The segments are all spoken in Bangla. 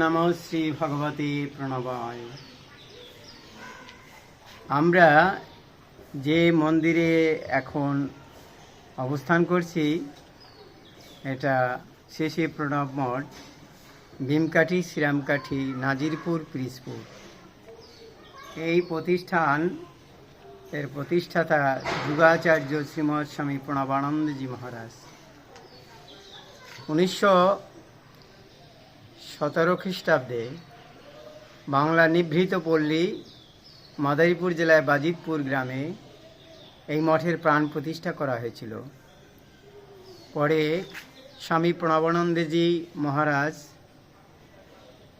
নমো শ্রী ভগবতে প্রণবায়। আমরা যে মন্দিরে এখন অবস্থান করছি এটা শ্রী প্রণব মঠ, ভীমকাঠি, শ্রীরামকাঠি, নাজিরপুর, পিরিজপুর। এই প্রতিষ্ঠান এর প্রতিষ্ঠাতা যুগাচার্য শ্রীমৎ স্বামী প্রণবানন্দজি মহারাজ 1917 খ্রিস্টাব্দে বাংলা নিভৃত পল্লী মাদারীপুর জেলায় বাজিতপুর গ্রামে এই মঠের প্রাণ প্রতিষ্ঠা করা হয়েছিল। পরে স্বামী প্রণবানন্দজি মহারাজ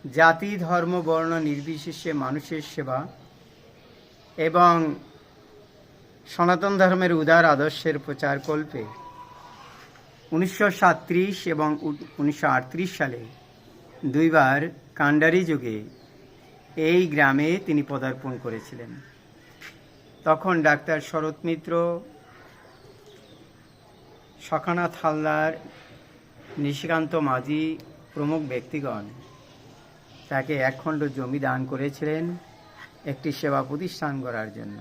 জাতি, ধর্ম, বর্ণ নির্বিশেষে মানুষের সেবা এবং সনাতন ধর্মের উদার আদর্শের প্রচারকল্পে 1937 এবং 1938 সালে দুইবার কান্ডারি যুগে এই গ্রামে তিনি পদার্পণ করেছিলেন। তখন ডাক্তার শরৎ মিত্র, সখানাথ হালদার, নিশিকান্ত মাঝি প্রমুখ ব্যক্তিগণ তাকে একখণ্ড জমি দান করেছিলেন একটি সেবা প্রতিষ্ঠান করার জন্য।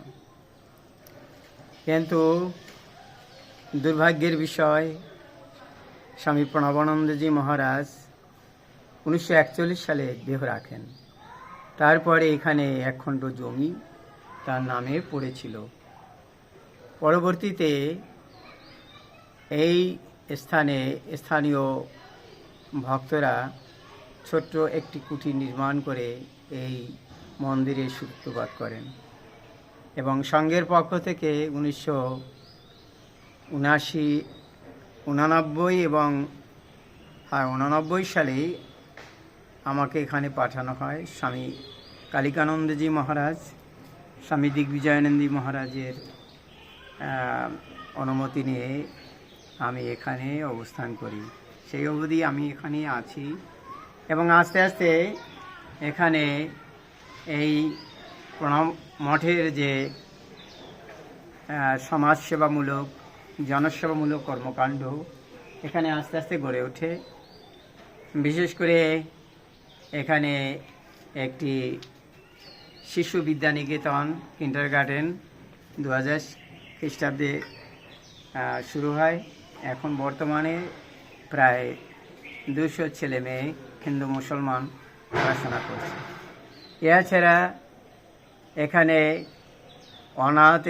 কিন্তু দুর্ভাগ্যের বিষয়, স্বামী প্রণবানন্দজি মহারাজ 1941 সালে দেহ রাখেন। তারপরে এখানে একখণ্ড জমি তার নামে পড়েছিল। পরবর্তীতে এই স্থানে স্থানীয় ভক্তরা ছোট্ট একটি কুঠি নির্মাণ করে এই মন্দিরে সূত্রপাত করেন এবং সংঘের পক্ষ থেকে 1989 এবং 1989 সালে আমাকে এখানে পাঠানো হয়। স্বামী কালিকানন্দজি মহারাজ, স্বামী দিগ্বিজয়ানন্দজি মহারাজের অনুমতি নিয়ে আমি এখানে অবস্থান করি। সেই অবধি আমি এখানে আছি এবং আস্তে আস্তে এখানে এই প্রণব মঠের যে সমাজসেবামূলক, জনসেবামূলক কর্মকাণ্ড এখানে আস্তে আস্তে গড়ে ওঠে। বিশেষ করে এখানে একটি শিশু বিদ্যানিকেতন, কিন্ডারগার্টেন 2000 খ্রিস্টাব্দে শুরু হয়। এখন বর্তমানে প্রায় 200 ছেলে মেয়ে হিন্দু মুসলমান পড়াশোনা করছে। এছাড়া এখানে অনাথ